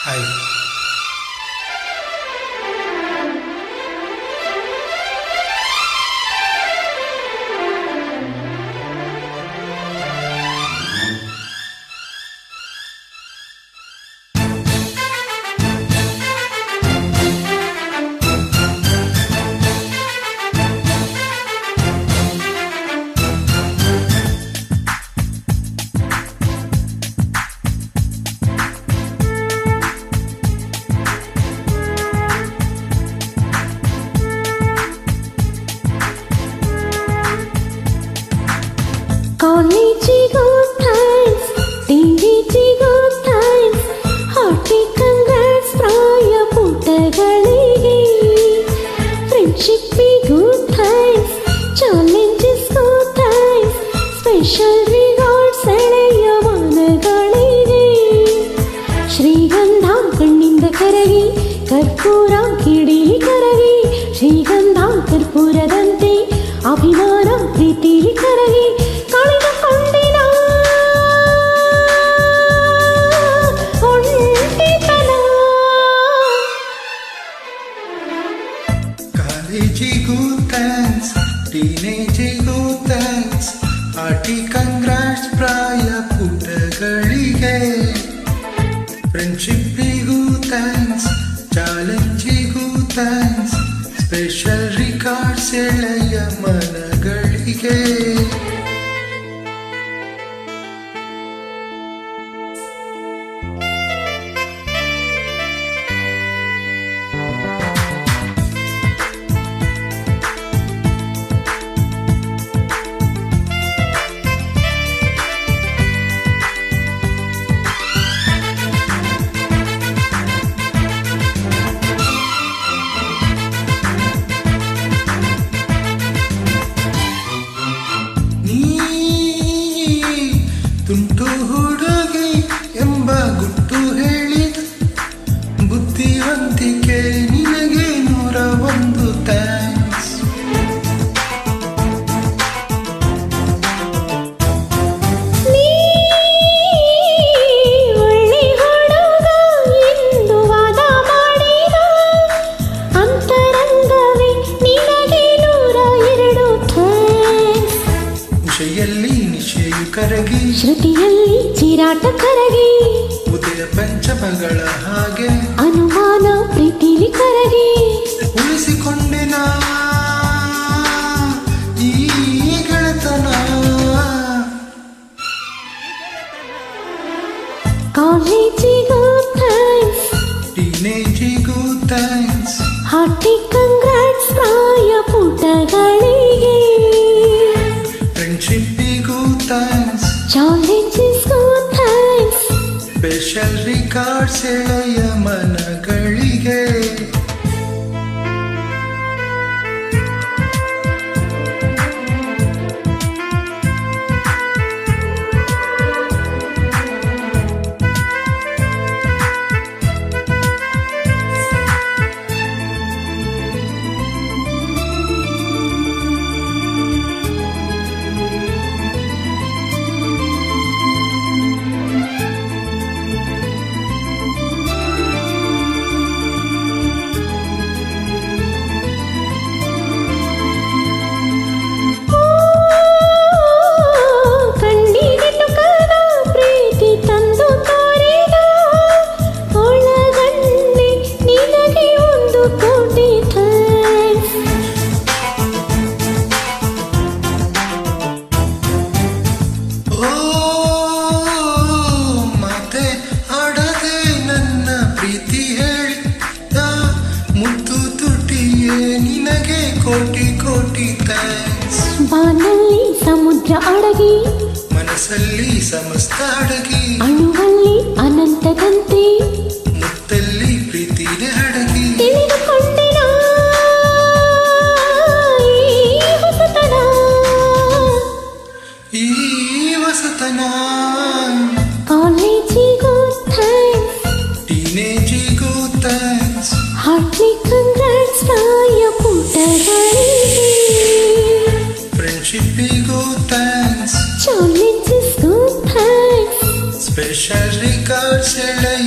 Hi. ಕಾಲೇಜಿಗೂ thanks, ಡಿಗ್ರಿಗೂ thanks, hearty congrats ಪ್ರಾಯ ಪುಟಗಳಿಗೆ. ಫ್ರೆಂಡ್ಶಿಪ್ಪಿಗೂ ಥ್ಯಾಂಕ್ಸ್, ಚಾಲೆಂಜಸ್ಗೂ ಥ್ಯಾಂಕ್ಸ್, ಸ್ಪೆಷಲ್ ರಿವಾರ್ಡ್ಸ್ ಎಳೆಯ ಮನಗಳಿಗೆ. ಶ್ರೀಗಂಧ ಕಣ್ಣಿಂದ ಕರಗಿ, ಕರ್ಪೂರ ಕಿಡಿಲಿ ಕರಗಿ, ಶ್ರೀಗಂಧ ಕರ್ಪೂರದಂತೆ ಅಭಿಮಾನ ಪ್ರೀತಿಲಿ ಕರಗಿ. ಕಳೆದುಕೊಂಡಿನ ಒಂಟಿತನ. ಕಾಲೇಜಿಗೂ ಥ್ಯಾಂಕ್ಸ್, ಟೀನೇಜಿಗೂ ಥ್ಯಾಂಕ್ಸ್, ಹಾರ್ಟಿ ಕಂಗ್ರಾಟ್ಸ್ ಪ್ರಾಯ ಪುಟಗಳಿಗೆ. ಫ್ರೆಂಡ್ಶಿಪ್ಪಿಗೂ ಥ್ಯಾಂಕ್ಸ್, ಚಾಲೆಂಜಿಗೂ ಥ್ಯಾಂಕ್ಸ್, ಸ್ಪೆಷಲ್ ರಿಕಾರ್ಡ್ಸ್ ಎಳೆಯ ಮನಗಳಿಗೆ. ತುಂಟು ಹುಡುಗಿ ಎಂಬ ಗುಟ್ಟು ಹೇಳಿದ ಬುದ್ಧಿವಂತಿಕೆ ನಿನಗೆ 101 ಥ್ಯಾಂಕ್ಸ್. ಒಳ್ಳೆ ಹುಡುಗ ಎಂದು ವಾದ ಮಾಡಿದ ಅಂತರಂಗವೇ ನಿನಗೆ 102 ಥ್ಯಾಂಕ್ಸ್. ಉಷೆಯಲ್ಲಿ ನಿಶೆಯು ಕರಗಿ, ಶ್ರುತಿಯಲ್ಲಿ ಚಿರಾಟ ಕರಗಿ, ಉದಯ ಪಂಚಮಗಳ ಹಾಗೆ ಅನುಮಾನ ಪ್ರೀತಿಲಿ ಕರಗಿ. ಉಳಿಸಿಕೊಂಡೆನ ಈ ಗೆಳೆತನ. ಕಾಲೇಜಿಗೂ ಥ್ಯಾಂಕ್ಸ್, ಟೀನೇಜಿಗೂ ಥ್ಯಾಂಕ್ಸ್, ಹಾರ್ಟಿ ಕಂಗ್ರಾಟ್ಸ್ ಪ್ರಾಯ ಪುಟಗಳಿಗೆ. ಫ್ರೆಂಡ್ಶಿಪ್ಪಿಗೂ ಥ್ಯಾಂಕ್ಸ್, ಚಾಲೆಂಜಸ್ಗೂ ಥ್ಯಾಂಕ್ಸ್, ಸ್ಪೆಷಲ್ ರಿಕಾರ್ಡ್ಸ್ ಎಳೆಯ ಮನಗಳಿಗೆ. ನಿನಗೆ ಕೋಟಿ ಕೋಟಿ ಥ್ಯಾಂಕ್ಸ್. ಬಾನಲ್ಲಿ ಸಮುದ್ರ ಅಡಗಿ, ಮನಸ್ಸಲ್ಲಿ ಸಮಸ್ತ ಅಡಗಿ, ಅಣುವಲ್ಲಿ ಅನಂತದಂತೆ ಮುತ್ತಲ್ಲಿ ಪ್ರೀತಿನೇ ಅಡಗಿ. ತಿಳಿದುಕೊಂಡಿನ ಈ ಹೊಸತನ, ಈ ಹೊಸತನ. ಕಾಲೇಜಿಗೂ ಥ್ಯಾಂಕ್ಸ್, ಟೀನೇಜಿಗೂ ಥ್ಯಾಂಕ್ಸ್, ಹಾರ್ಟ್ಲಿ ಕಂಗ್ರಾಟ್ಸ್ ಪ್ರಾಯ ಪುಟಗಳಿಗೆ. ಫ್ರೆಂಡ್ಶಿಪ್ಪಿಗೂ ಥ್ಯಾಂಕ್ಸ್, ಚಾಲೆಂಜಸ್ಗೂ ಥ್ಯಾಂಕ್ಸ್, ಸ್ಪೆಷಲ್ ರಿಕಾರ್ಡ್ಸ್ ಎಳೆಯ